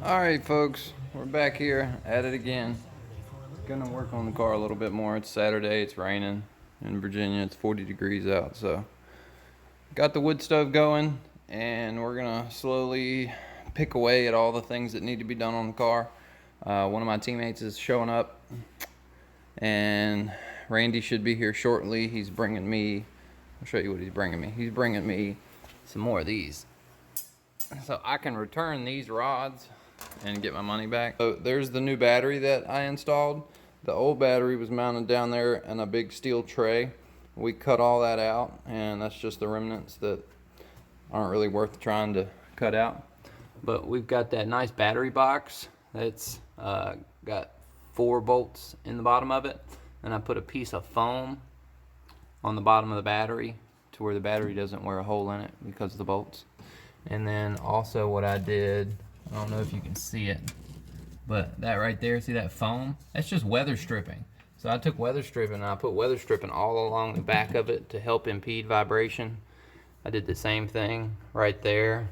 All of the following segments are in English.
Alright folks, we're back here at it again. Gonna work on the car a little bit more. It's Saturday, it's raining in Virginia, it's 40 degrees out, so got the wood stove going and we're gonna slowly pick away at all the things that need to be done on the car. One of my teammates is showing up and Randy should be here shortly. He's bringing me, I'll show you what he's bringing me. He's bringing me some more of these so I can return these rods and get my money back. So there's the new battery that I installed. The old battery was mounted down there in a big steel tray. We cut all that out and that's just the remnants that aren't really worth trying to cut out. But we've got that nice battery box that's got 4 bolts in the bottom of it, and I put a piece of foam on the bottom of the battery to where the battery doesn't wear a hole in it because of the bolts. And then also what I did, I don't know if you can see it, but that right there, see that foam? That's just weather stripping. So I took weather stripping and I put weather stripping all along the back of it to help impede vibration. I did the same thing right there.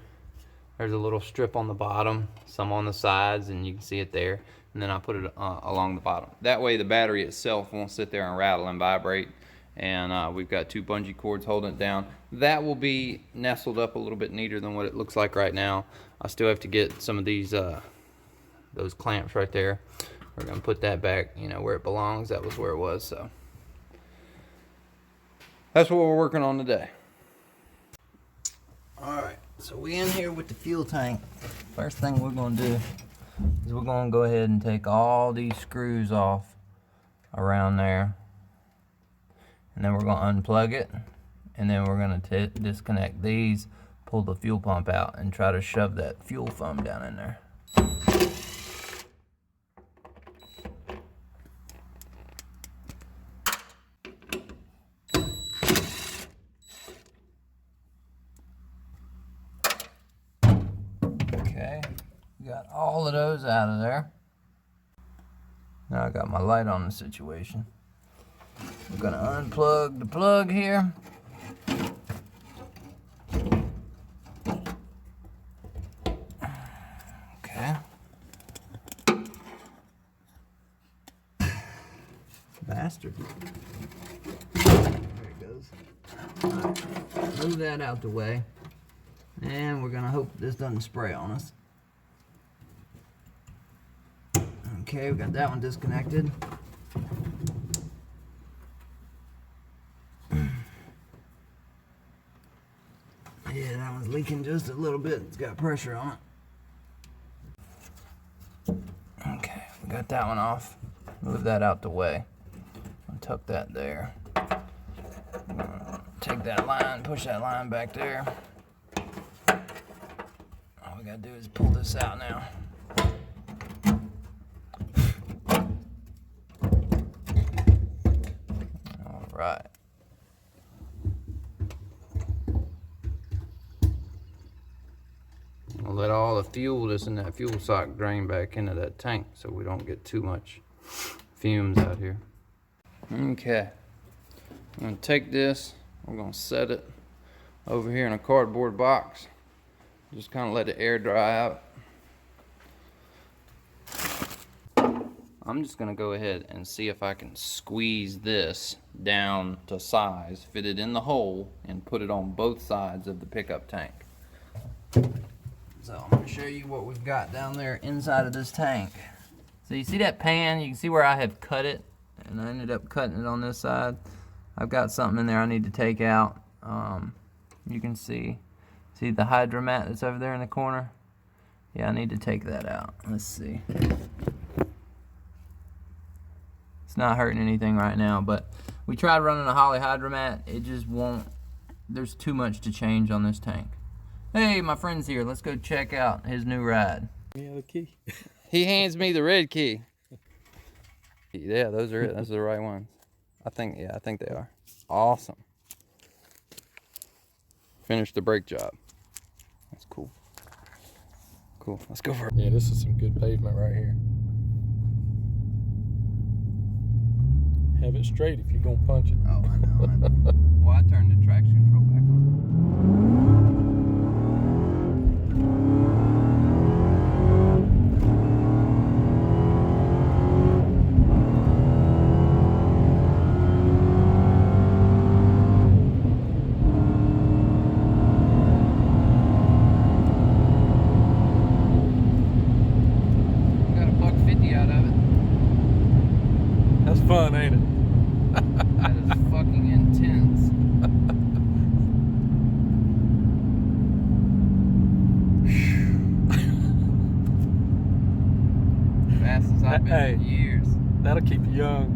There's a little strip on the bottom, some on the sides, and you can see it there. And then I put it along the bottom. That way the battery itself won't sit there and rattle and vibrate. And we've got 2 bungee cords holding it down. That will be nestled up a little bit neater than what it looks like right now. I still have to get some of these, those clamps right there. We're gonna put that back, you know, where it belongs. That was where it was, so. That's what we're working on today. All right, so we in here with the fuel tank. First thing we're gonna do is we're gonna go ahead and take all these screws off around there. And then we're gonna unplug it. And then we're gonna disconnect these, pull the fuel pump out, and try to shove that fuel foam down in there. Okay, got all of those out of there. Now I got my light on the situation. We're gonna unplug the plug here. Okay. Bastard. There it goes. All right. Move that out the way. And we're gonna hope this doesn't spray on us. Okay, we got that one disconnected. Yeah, that one's leaking just a little bit. It's got pressure on it. Okay, we got that one off. Move that out the way. I'll tuck that there. Take that line, push that line back there. All we gotta do is pull this out now. All right. We'll let all the fuel that's in that fuel sock drain back into that tank so we don't get too much fumes out here. Okay, I'm gonna take this, we're gonna set it over here in a cardboard box. Just kind of let the air dry out. I'm just gonna go ahead and see if I can squeeze this down to size, fit it in the hole, and put it on both sides of the pickup tank. So I'm going to show you what we've got down there inside of this tank. So you see that pan? You can see where I have cut it, and I ended up cutting it on this side. I've got something in there I need to take out. You can see the hydromat that's over there in the corner? Yeah, I need to take that out. Let's see. It's not hurting anything right now, but we tried running a Holley hydromat. It just won't. There's too much to change on this tank. Hey, my friend's here. Let's go check out his new ride. Yeah, the key. He hands me the red key. Yeah, those are it. Those are the right ones. I think they are. Awesome. Finished the brake job. That's cool. Cool. Let's go for it. Yeah, this is some good pavement right here. Have it straight if you're gonna punch it. Oh, I know. Well, I turned the traction control back on. fun, ain't it? That is fucking intense. Fastest I've been in years. That'll keep you young.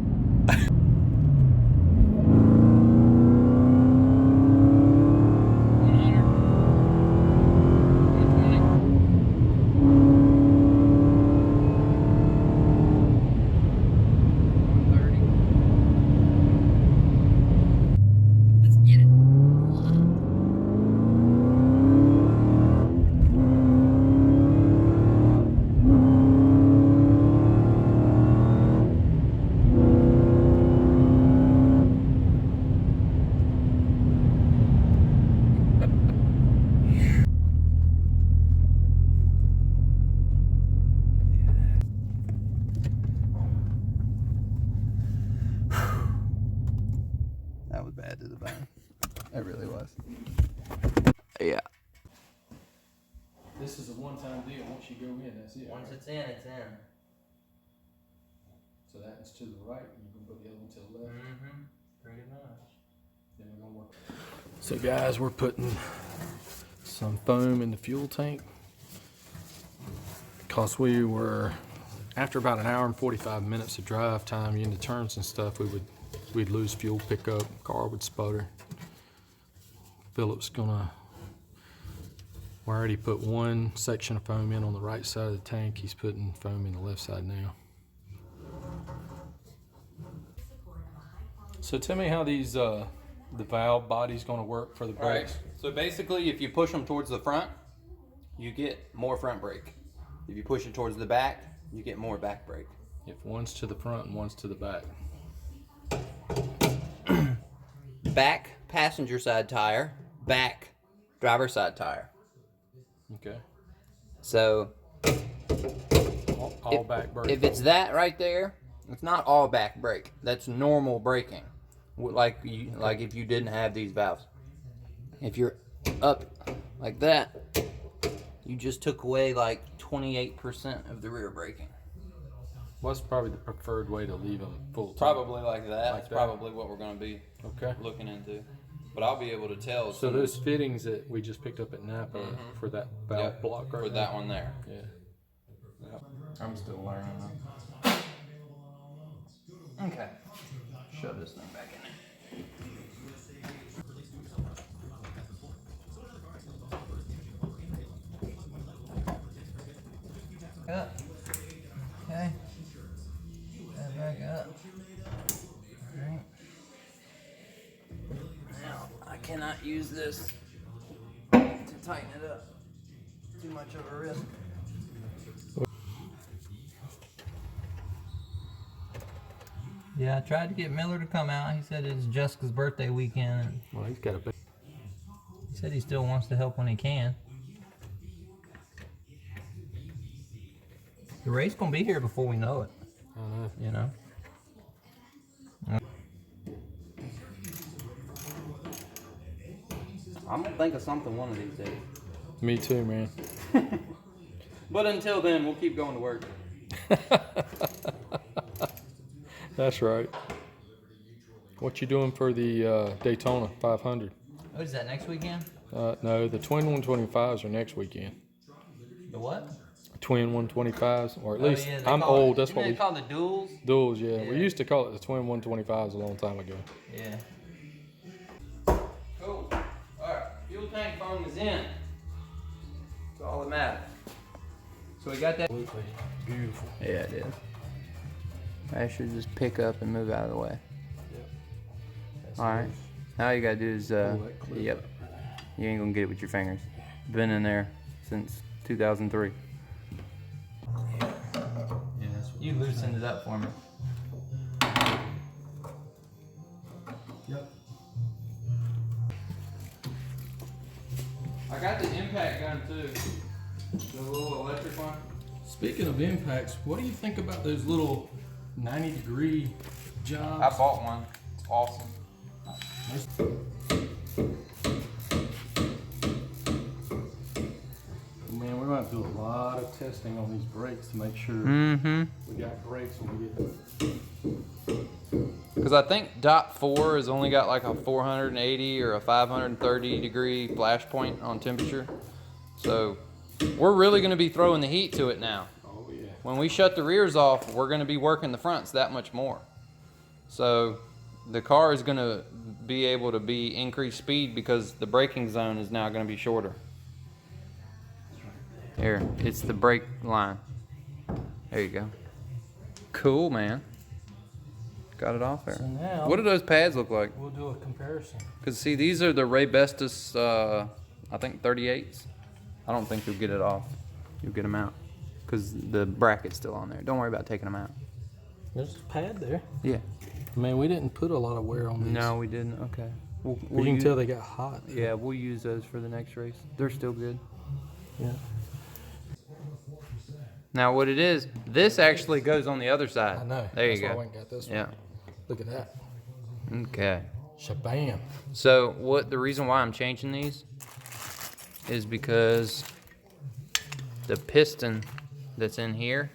130. That was bad to the bone. It really was. Yeah. This is a one-time deal. Once you go in, that's it. Once it's in, it's in. So that is to the right, and you can put the other one to the left. Mm-hmm. Pretty much. Then we're gonna work. So guys, we're putting some foam in the fuel tank because we were, after about an hour and 45 minutes of drive time into turns and stuff, we'd lose fuel pickup, car would sputter. Philip's gonna, we already put one section of foam in on the right side of the tank. He's putting foam in the left side now. So tell me how these the valve body's gonna work for the brakes. Right. So basically, if you push them towards the front, you get more front brake. If you push it towards the back, you get more back brake. If one's to the front and one's to the back. Back passenger side tire, back driver side tire. Okay. So All back brake. if it's that right there, it's not all back brake. That's normal braking. Like if you didn't have these valves. If you're up like that, you just took away like 28% of the rear braking. What's probably the preferred way to leave them full tank? Probably like that. Like That's that. probably what we're going to be Okay. looking into. But I'll be able to tell. So those fittings that we just picked up at Napa for that valve block right for there? that one there. Yeah. I'm still learning them. Okay. Shove this thing back in there. Up. Okay. That back up. Alright. Now, I cannot use this to tighten it up. Too much of a risk. Yeah, I tried to get Miller to come out. He said it's Jessica's birthday weekend. Well, he's got a big. He said he still wants to help when he can. The race gonna be here before we know it. I know. You know. I'm gonna think of something one of these days. Me too, man. But until then, we'll keep going to work. That's right. What you doing for the Daytona 500? What is that, next weekend? No, the twin 125s are next weekend. The what? Twin 125s, or at least yeah, I'm old. That's what we call the duels. duels. Yeah. Yeah. We used to call it the twin 125s a long time ago. Yeah. Cool. Alright, fuel tank foam is in. That's all that matters. So we got that. Absolutely beautiful. Yeah, it is. I should just pick up and move out of the way. Yep. Alright. Now all you gotta do is, Pull that clip yep. up. You ain't gonna get it with your fingers. Been in there since 2003. You loosened it up for me. Yep. I got the impact gun too. The little electric one. Speaking of impacts, what do you think about those little 90-degree jobs? I bought one. It's awesome. Man, we're gonna to do a lot of testing on these brakes to make sure Mm-hmm. we got brakes when we get. Because I think dot 4 has only got like a 480 or a 530 degree flash point on temperature. So we're really going to be throwing the heat to it now. Oh yeah. When we shut the rears off, we're going to be working the fronts that much more. So the car is going to be able to be increased speed because the braking zone is now going to be shorter. Here, it's the brake line. There you go. Cool, man. Got it off there. So now What do those pads look like? we'll do a comparison. Because see, these are the Ray Bestis, I think 38s. I don't think you'll get it off. You'll get them out. Because the bracket's still on there. Don't worry about taking them out. There's a pad there. Yeah. Man, we didn't put a lot of wear on these. No, we didn't. Okay. But you can tell they got hot. Yeah, we'll use those for the next race. They're still good. Yeah. Now what it is, this actually goes on the other side. I know. There you That's why I go. went and got this one. Yeah. Look at that. Okay. Shabam. So the reason why I'm changing these is because the piston that's in here,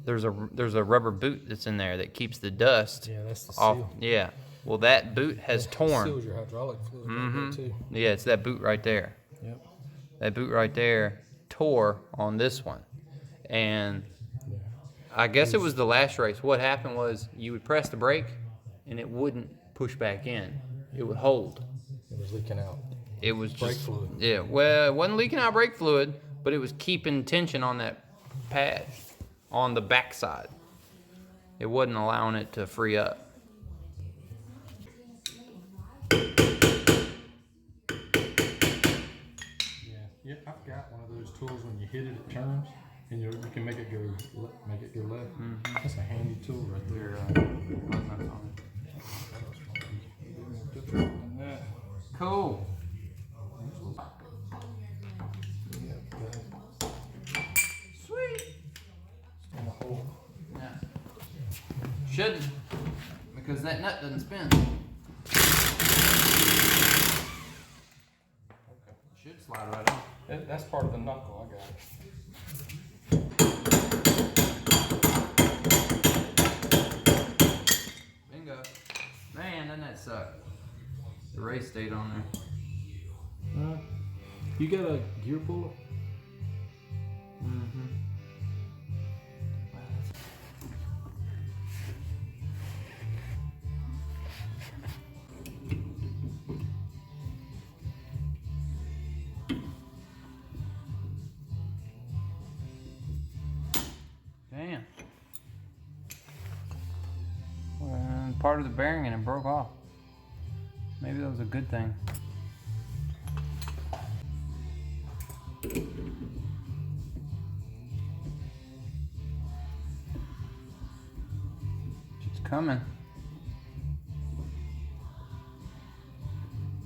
there's a rubber boot that's in there that keeps the dust Yeah, that's the off. seal. Yeah. Well, that boot has torn. Seals your hydraulic fluid a little bit too. Yeah, it's that boot right there. Yep. That boot right there tore on this one. And Yeah. I guess it was the last race. What happened was you would press the brake and it wouldn't push back in. It would hold. It was leaking out. It was Brake just, fluid. yeah, well, it wasn't leaking out brake fluid, but it was keeping tension on that pad on the backside. It wasn't allowing it to free up. Yeah, I've got one of those tools when you hit it, it turns, and you can make it go left. Mm-hmm. That's a handy tool right there. Cool. Sweet. In the hole. Yeah. Shouldn't, because that nut doesn't spin. Should slide right on. That's part of the knuckle. I got it. Bingo. Man, doesn't that suck? The race stayed on there. You got a gear puller? Mm-hmm. Damn. Well, part of the bearing and it broke off. Maybe that was a good thing. It's coming.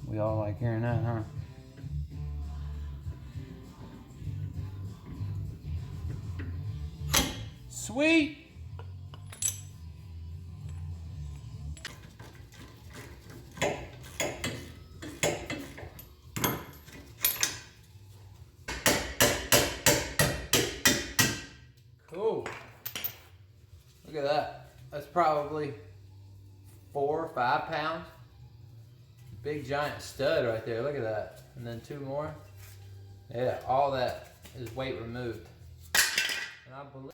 We all like hearing that, huh? Sweet! Cool. Look at that. That's probably 4 or 5 pounds. Big giant stud right there. Look at that. And then 2 more. Yeah, all that is weight removed. And I believe.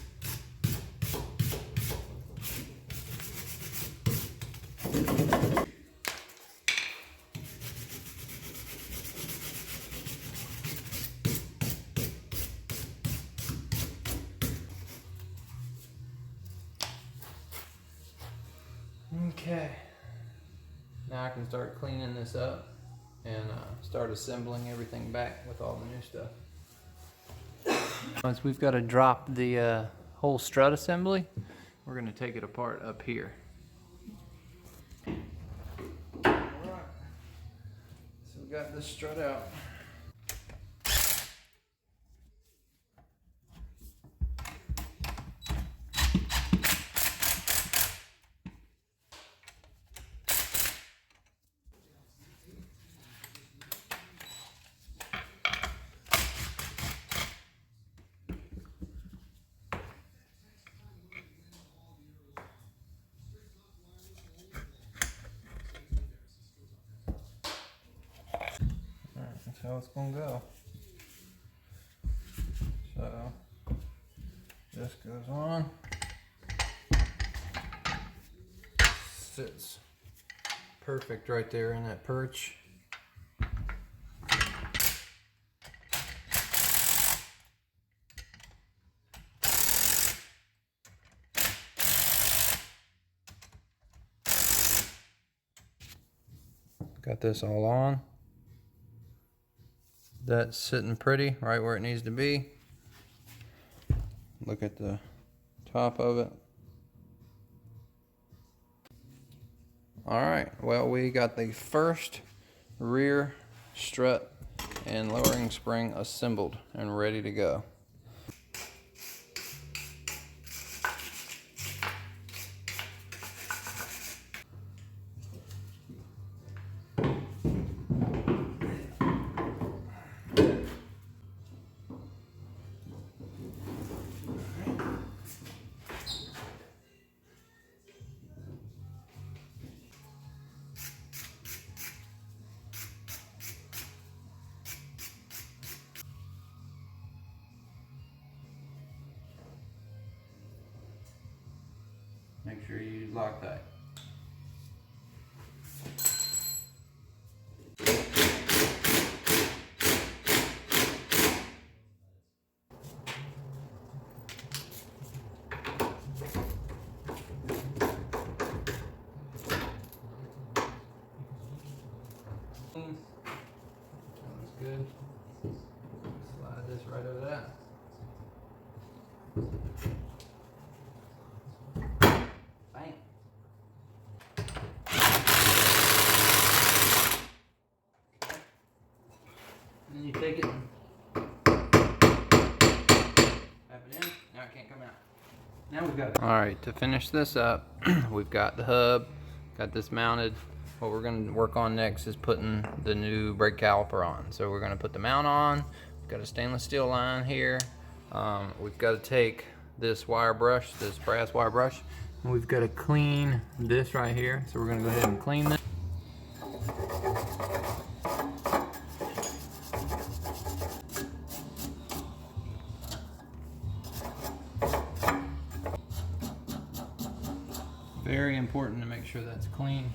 Okay. Now I can start cleaning this up and start assembling everything back with all the new stuff. Once we've got to drop the whole strut assembly, we're going to take it apart up here. Alright. So we got this strut out. how it's gonna go. So this goes on. Sits perfect right there in that perch. Got this all on. That's sitting pretty right where it needs to be. Look at the top of it. Alright, well, we got the first rear strut and lowering spring assembled and ready to go. Make sure you use Loctite. Sounds good. Slide this right over that. Bang. And then you take it and tap it in. Now it can't come out. Now we've got it. Alright, to finish this up, we've got the hub, got this mounted. What we're going to work on next is putting the new brake caliper on. So we're going to put the mount on. We've got a stainless steel line here. We've got to take this wire brush, this brass wire brush, and we've got to clean this right here. So we're going to go ahead and clean this. Very important to make sure that's clean.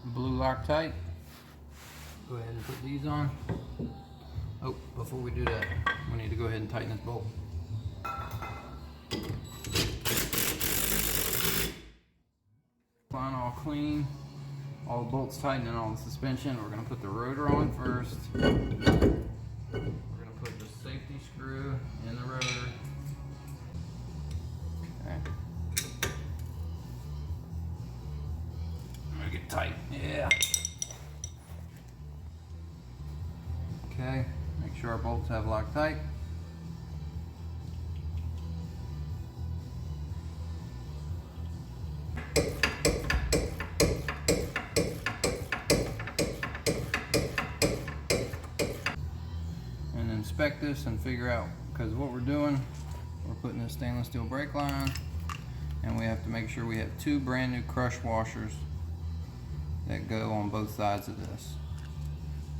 Blue Loctite. Go ahead and put these on. Oh, before we do that, we need to go ahead and tighten this bolt. Line all clean, all the bolts tightened and all the suspension. We're going to put the rotor on first. We're going to put the safety screw in the rotor. Okay. Make it tight. Yeah. Okay. Make sure our bolts have Loctite. And inspect this and figure out, because what we're doing, we're putting this stainless steel brake line, and we have to make sure we have two brand new crush washers that go on both sides of this.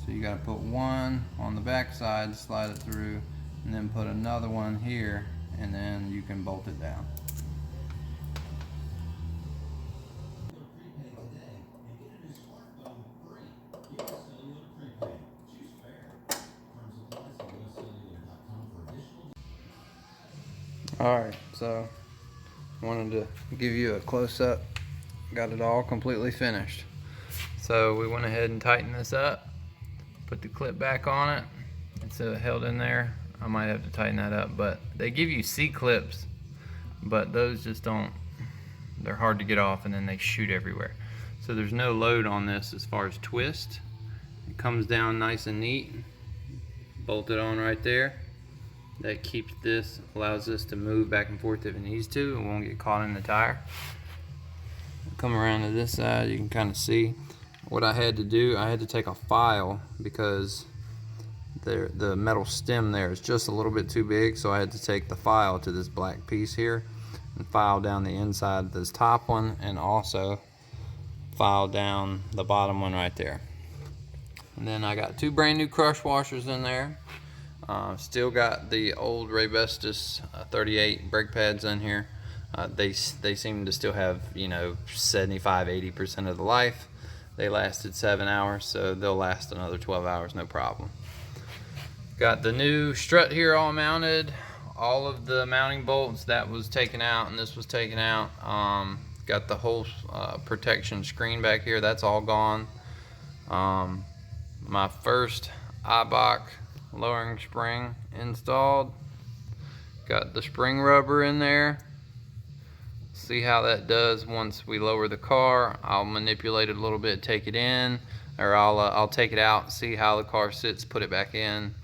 So you got to put one on the back side, slide it through, and then put another one here, and then you can bolt it down. Alright, so wanted to give you a close-up. Got it all completely finished. So we went ahead and tightened this up. Put the clip back on it. It's held in there. I might have to tighten that up, but they give you C-clips, but those just don't, they're hard to get off and then they shoot everywhere. So there's no load on this as far as twist. It comes down nice and neat. Bolt it on right there. That keeps this, allows this to move back and forth if it needs to. It won't get caught in the tire. Come around to this side, you can kind of see. What I had to do, I had to take a file because the metal stem there is just a little bit too big, so I had to take the file to this black piece here and file down the inside of this top one, and also file down the bottom one right there. And then I got 2 brand new crush washers in there. Still got the old Raybestos 38 brake pads in here. They seem to still have, you know, 75-80% of the life. They lasted 7 hours, so they'll last another 12 hours, no problem. Got the new strut here all mounted. All of the mounting bolts, that was taken out and this was taken out. Got the whole protection screen back here, that's all gone. My first Eibach lowering spring installed. Got the spring rubber in there. See how that does once we lower the car. I'll manipulate it a little bit, take it in, or I'll take it out, see how the car sits, put it back in,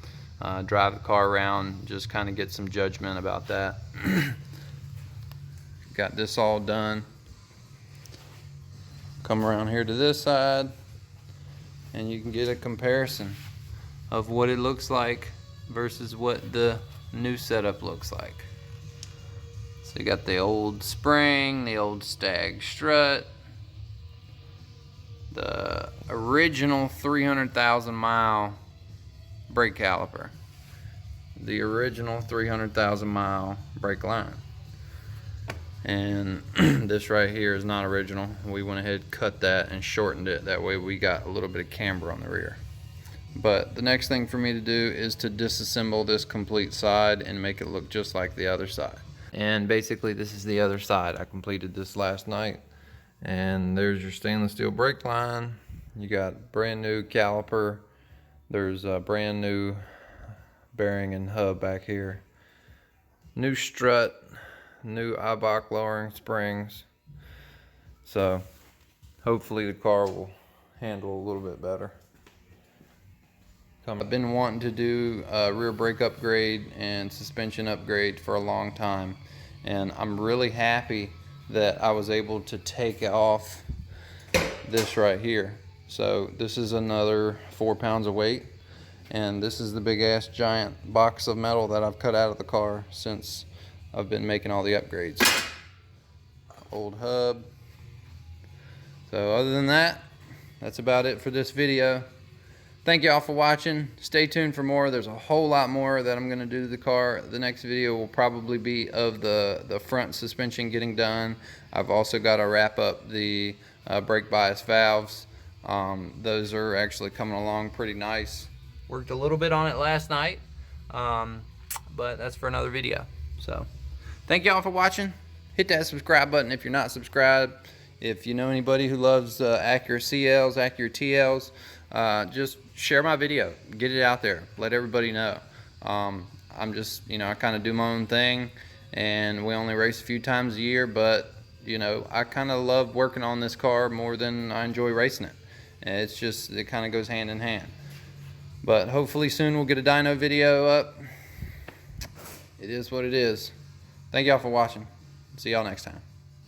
drive the car around, just kind of get some judgment about that. Got this all done. Come around here to this side and you can get a comparison of what it looks like versus what the new setup looks like. So you got the old spring, the old stag strut, the original 300,000 mile brake caliper, the original 300,000 mile brake line. And this right here is not original. We went ahead, cut that and shortened it. That way we got a little bit of camber on the rear. But the next thing for me to do is to disassemble this complete side and make it look just like the other side. And basically this is the other side. I completed this last night. And there's your stainless steel brake line. You got brand new caliper. There's a brand new bearing and hub back here. New strut. New Eibach lowering springs. So hopefully the car will handle a little bit better. I've been wanting to do a rear brake upgrade and suspension upgrade for a long time, and I'm really happy that I was able to take off this right here. So this is another 4 pounds of weight, and this is the big ass giant box of metal that I've cut out of the car since I've been making all the upgrades. Old hub. So other than that, that's about it for this video. Thank y'all for watching. Stay tuned for more. There's a whole lot more that I'm going to do to the car. The next video will probably be of the front suspension getting done. I've also got to wrap up the brake bias valves. Those are actually coming along pretty nice. Worked a little bit on it last night, but that's for another video. So thank y'all for watching. Hit that subscribe button if you're not subscribed. If you know anybody who loves Acura CLs, Acura TLs, just share my video, get it out there, let everybody know. I'm just, I kind of do my own thing, and we only race a few times a year, but I kind of love working on this car more than I enjoy racing it. And it's just, it kind of goes hand in hand. But hopefully soon we'll get a dyno video up. It is what it is. Thank y'all for watching. See y'all next time.